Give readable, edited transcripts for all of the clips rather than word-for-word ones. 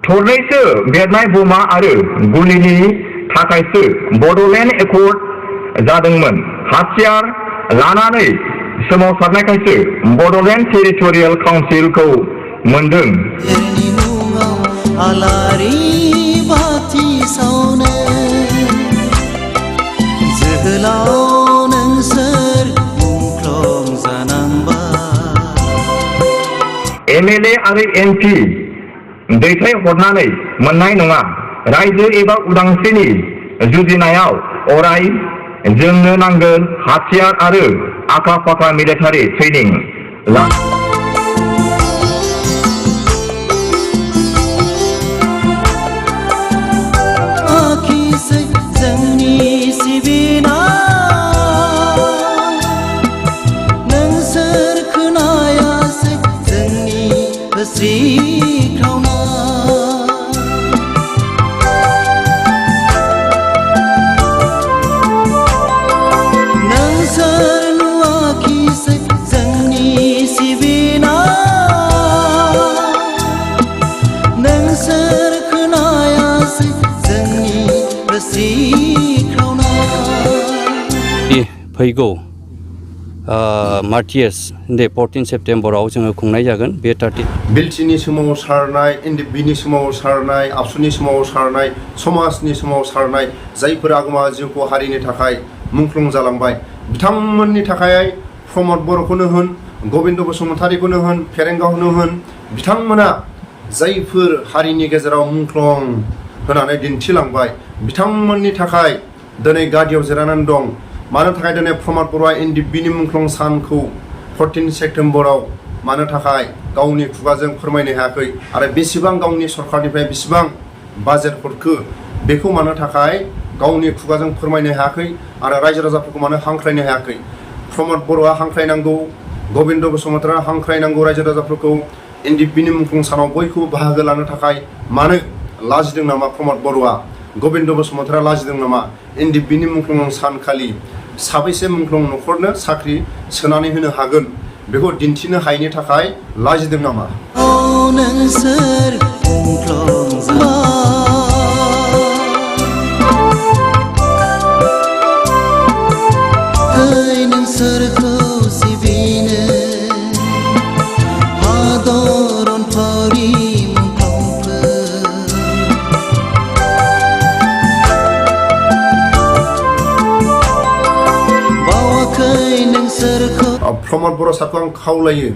थरनैसो बेरनाय बमा आरो गुलिनि थाखायसो बड'लेण्ड एकर्ड जादोंमोन। हाथियार लानानै सोमावसारनायखायसो बड'लेण्ड टेरिटरियेल काउन्सिलखौ मोनदों। आलारि बाथि सावनो जोहोलाव नोंसोर मुंख्लं जानांबाय। एमएलए आरो एमपि दैथायहरनानै मोननाय नङा। रायजो एबा उदांस्रिनि जुजिनायाव अराय जोंनो नांगोन हाथियार आरो आखा फाखा मिलिटारि ट्रेनिं। जोंनि सिबिनाय नोंसोर खोनायासै जोंनि होस्रिख्रावनाय। नोंसोर नुवाखिसै जोंनि सिबिनाय नोंसोर खोनायासै जोंनि फैगौ मार्टियास 14 सेप्तेम्बराव जोङो खुंनाय जागोन। बे बिलटिनि सोमावसारनाय, एनडिएफबिनि सोमावसारनाय, आबसुनि सोमावसारनाय, समाजनि सोमावसारनाय, जायफोर आगोमा जिउखौ हारिनि थाखाय मुंख्लं जालांबाय, बिथांमोननि थाखाय प्रमद बर'खौनो होन, गबिन्द बसुमतारीखौनो होन, फेरेंगावखौनो होन, बिथांमोना जायफोर हारिनि गेजेराव मुंख्लं होनानै दिन्थिलांबाय, बिथांमोननि थाखाय दिनै गादियाव जिरायनानै दं। मानो थाखाय दिनै प्रमद बर'आ एनडिएफबिनि मुंख्लं सानखौ 14 सेप्तेम्बराव मानो थाखाय गावनि खुगाजों फोरमायनो हायाखै आरो बेसेबां गावनि सरकारनिफ्राय बेसेबां बाजेट हरखो बेखौ मानो थाखाय गावनि खुगाजों फोरमायनो हायाखै आरो रायजो राजाफोरखौ मानो हांख्रायनो हायाखै। प्रमद बर'आ हांख्रायनांगौ, गबिन्द बसुमतारीआ हांख्रायनांगौ रायजो राजाफोरखौ एनडिएफबिनि मुंख्लं सानाव बयखौबो बाहागो लानो थाखाय। मानो लाजिदों नामा प्रमद बर'आ, गबिन्द बसुमतारीआ लाजिदों नामा? एनडिएफबिनि मुंख्लं सानखालि साबैसे मुंख्लं न'खरनो साख्रि सोनानै होनो हागोन बेखौ दिन्थिनो हायैनि थाखाय लाजिदों नामा? नोंसोर मुंख्लं जाबाय नोंसोरखौ सिबिनो हादर अनफावरि प्रमद बर' सारखौ आं खावलायो,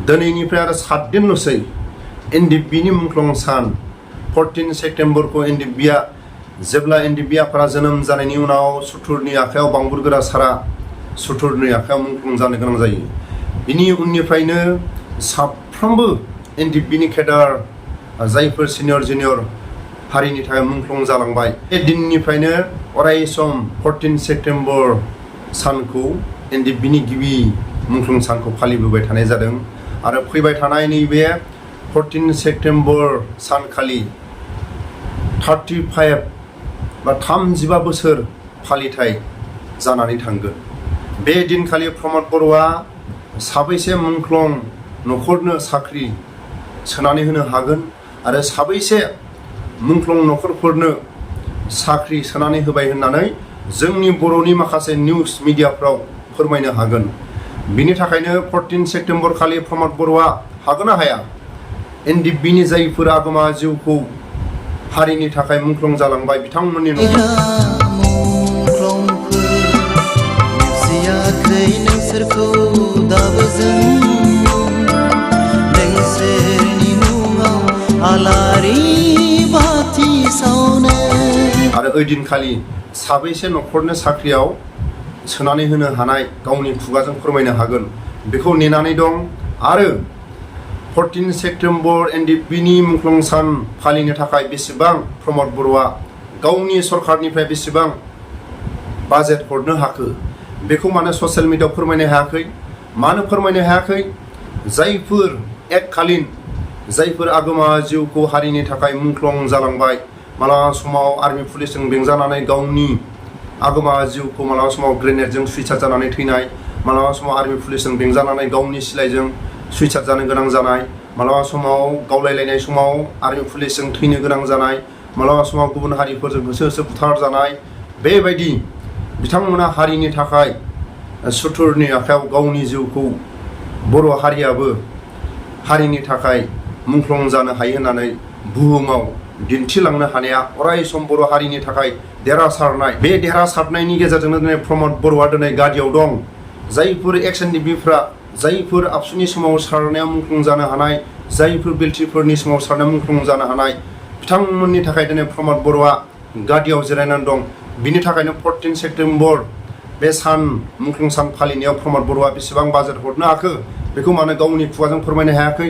दिनैनिफ्राय आरो 7 दिनल'सै एनडिएफबिनि मुंख्लं सान 14 सेप्तेम्बरखौ एनडिएफबिआ जेब्ला एनडिएफबि आफादा जोनोम जानायनि उनाव सुथुरनि आखायाव बांबुरगोरा सारा सुथुरनि आखायाव मुंख्लं जानो गोनां जायो। बिनि उननिफ्रायनो साफ्रोमबो एनडिएफबिनि केडार जायफोर सिनियर जुनियर हारिनि थाखाय मुंख्लं जालांबाय। बे दिननिफ्रायनो अराय सम 14 सेप्तेम्बर सानखौ एनडिएफबिनि गिबि मुंख्लं सानखौ फालिबोबाय थानाय जादों आरो फैबाय थानाय नैबे 14 सेप्तेम्बर सानखालि 35 बा 35 बोसोर फालिथाय जानानै थांगोन। बे दिनखालि प्रमद बर'आ साबैसे मुंख्लं न'खरनो साख्रि सोनानै होनो हागोन आरो साबैसे मुंख्लं न'खरफोरनो साख्रि सोनानै होबाय होननानै जोंनि बर'नि माखासे निउस मिडियाफ्राव फोरमायनो हागोन। बिनि थाखायनो 14 सेप्तेम्बर खालि प्रमद बर'आ हागोन ना हाया एनडिएफबिनि जायफोर आगोमा जिउखौ हारिनि थाखाय मुंख्लं जालांबाय बिथांमोननि नोंसोरखौ दाबो जों नोंसोरनि मुङाव आलारि बाथि सावनो। आरो ओइदिनखालि साबैसे न'खरनो साख्रियाव सोनानै होनो हानाय गावनि खुगाजों फोरमायनो हागोन बेखौ नेनानै दं। आरो 14 सेप्तेम्बर एनडिएफबिनि मुंख्लं सान फालिनो थाखाय बेसेबां प्रमद बर'आ गावनि सरकारनिफ्राय बेसेबां बाजेट हरनो हाखो बेखौ मानो ससियेल मिडियाआव फोरमायनो हायाखै? मानो फोरमायनो हायाखै? जायफोर एककालीन जायफोर आगोमा जिउखौ हारिनि थाखाय मुंख्लं जालांबाय, मालाबा समाव आर्मी पुलिसजों बेंजानानै गावनि आगोमा जिउखौ मालाबा समाव ग्रेनेडजों सुइसाइड जानानै थैनाय, मालाबा समाव आर्मी पुलिसजों बेंजानानै गावनि सिलाइजों सुइसाइड जानो गोनां जानाय, मालाबा समाव गावलायलायनाय समाव आर्मि पुलिसजों थैनो गोनां जानाय मालाबा समाव गुबुन हारिफोरजों होसो होसो बुथार जानाय बेबायदि बिथांमोना हारिनि थाखाय सुथुरनि आखायाव गावनि जिउखौ बर' हारियाबो हारिनि थाखाय मुंख्लं जानो हायो होननानै बुहुमाव दिन्थिलांनो हानाया अराय सम बर' हारिनि थाखाय देरहासारनाय बे देरहासारनायनि गेजेरजोंनो दिनै प्रमद बर'आ दिनै गादियाव दं जायफोर एक्स एन डि बिफ्रा जायफोर आबसुनि सोमावसारनायाव मुंख्लं जानो हानाय जायफोर बिल्टिफोरनि सोमावसारनायाव मुंख्लं जानो हानाय बिथांमोननि थाखाय दिनै प्रमद बर'आ गादियाव जिरायनानै दं बिनि थाखायनो 14 सेप्तेम्बर बे सान मुंख्लं सान फालिनायाव प्रमद बर'आ बेसेबां बाजेट हरनो हाखो बेखौ मानो गावनि खुगाजों फोरमायनो हायाखै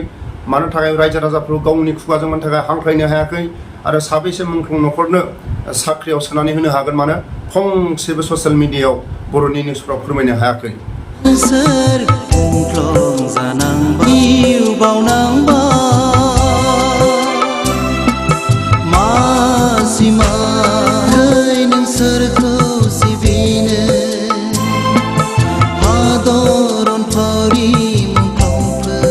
मानो थाखाय रायजो राजाफोरखौ गावनि खुगाजों मानो थाखाय हांख्रायनो हायाखै आरो साबैसे मुंख्लं न'खरनो साख्रियाव सोनानै होनो हागोन मानो फंसेबो ससियेल मिडियायाव बर'नि निउसफ्राव फोरमायनो हायाखै सोर मुंख्लं जानांबाय जिउ बावनांबाय मासिमायै नोंसोरखौ सिबिनो हादर अनफावरि मुंख्लंफोर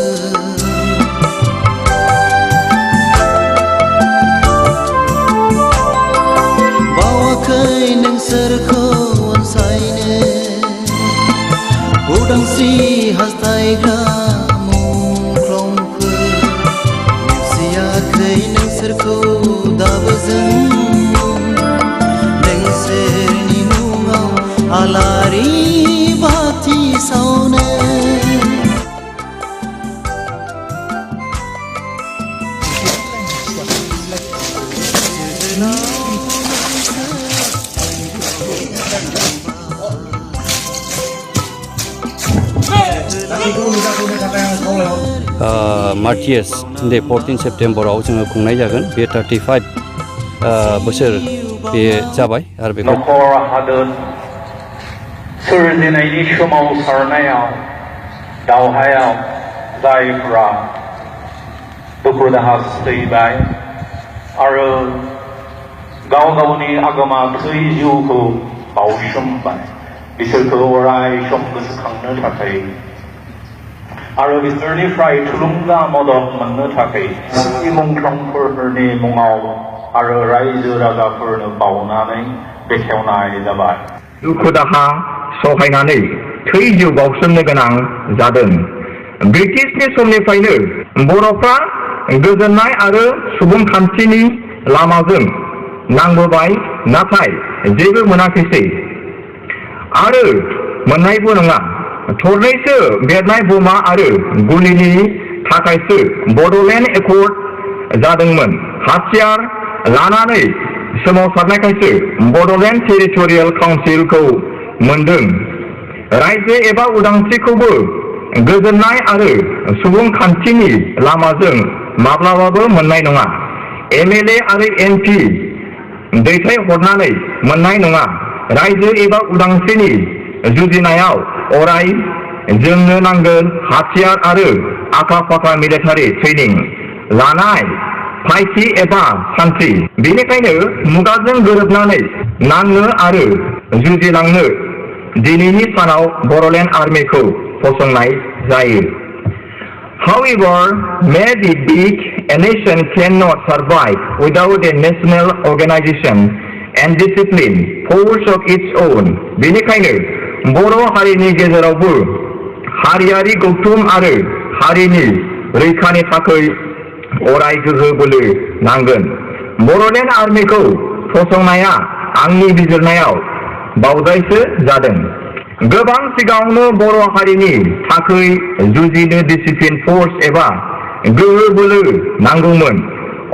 बावाखै नोंसोरखौ अनसायनो उदांस्रि हास्थायग्रा मुंख्लंफोर नेवसियाखै नोंसोरखौ दाबो जों नोंसोरनि मुङाव आलारि बाथि सावनो मार्टियास दे 14 सेप्तेम्बराव जोङो खुंनाय जागोन बे 35 बोसोर बे जाबाय आरो बेखौ नखर हादोर सोरजिनायनि सोमावसारनायाव दावहायाव जायफ्रा दुखु दाहा सैबाय आरो गाव गावनि आगोमा थै जिउखौ बावसोमबाय बिसोरखौ अराय सम गोसोखांनो थाखाय आरो बिसोरनिफ्राय थुलुंगा मदद मोननो थाखाय मुंख्लंफोरनि मुङाव आरो रायजो राजाफोरनो बावनानै बेखेवनाय जाबाय दुखु दाहा सहायनानै थै जिउ बावसोमनो गोनां जादों ब्रिटिशनि समनिफ्रायनो बर'फ्रा गोजोननाय आरो सुबुंखान्थिनि लामाजों नांबोबाय नाथाय जेबो मोनाखैसै आरो मोननायबो नङा थरनैसो बेरनाय बमा आरो गुलिनि थाखायसो बड'लेण्ड एकर्ड जादोंमोन हाथियार लानानै सोमावसारनायखायसो बड'लेण्ड टेरिटरियेल काउन्सिलखौ मोनदों रायजो एबा उदांस्रिखौबो गोजोननाय आरो सुबुंखान्थिनि लामाजों माब्लाबाबो मोननाय नङा एमएलए आरो एमपि दैथायहरनानै मोननाय नङा रायजो एबा उदांस्रिनि जुजिनायाव अराय जोंनो नांगोन हाथियार आरो आखा फाखा मिलिटारि ट्रेनिं लानाय फायथि एबा सान्थ्रि बेनिखायनो मुगाजों गोरोबनानै नांनो आरो जुजिलांनो दिनैनि सानाव बड'लेण्ड आर्मिखौ फसंनाय जायो However, may be big, a nation cannot survive without a national organization and discipline, force of its own. बेनिखायनो बर' हारिनि गेजेरावबो हारियारि गौथुम आरो हारिनि रैखानि थाखाय अराय गोहो बोलो नांगोन बड'लेण्ड आर्मिखौ फसंनाया आंनि बिजिरनायाव बावजायसो जादों गोबां सिगाङावनो बर' हारिनि थाखाय जुजिनो डिसिप्लिन फर्स एबा गोहो बोलो नांगौमोन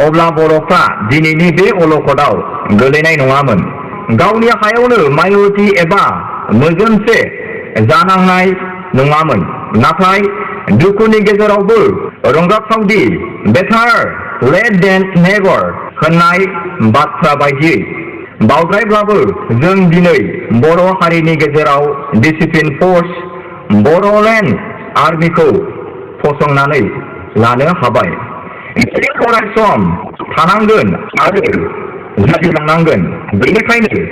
अब्ला बर'फ्रा दिनैनि बे अलखदाव गोलैनाय नङामोन गावनि हायावनो माइनरिटि एबा मोजोमसे जानांनाय नङामोन नाथाय दुखुनि गेजेरावबो रंजाथावदि बेटार लेट देन नेभार होननाय बाथ्रा बायदियै बावद्रायब्लाबो जों दिनै बर' हारिनि गेजेराव डिसिप्लिन फर्स बड'लेण्ड आर्मिखौ फसंनानै लानो हाबाय अरायसम थानांगोन आरो जुजिलांनांगोन बेनिखायनो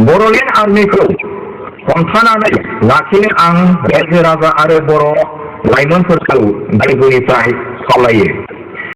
बड'लेण्ड आर्मिखौ हमथानानै लाखिनो आं रायजो राजा आरो बर' लाइमोनफोरखौ गोरबोनिफ्राय खावलायो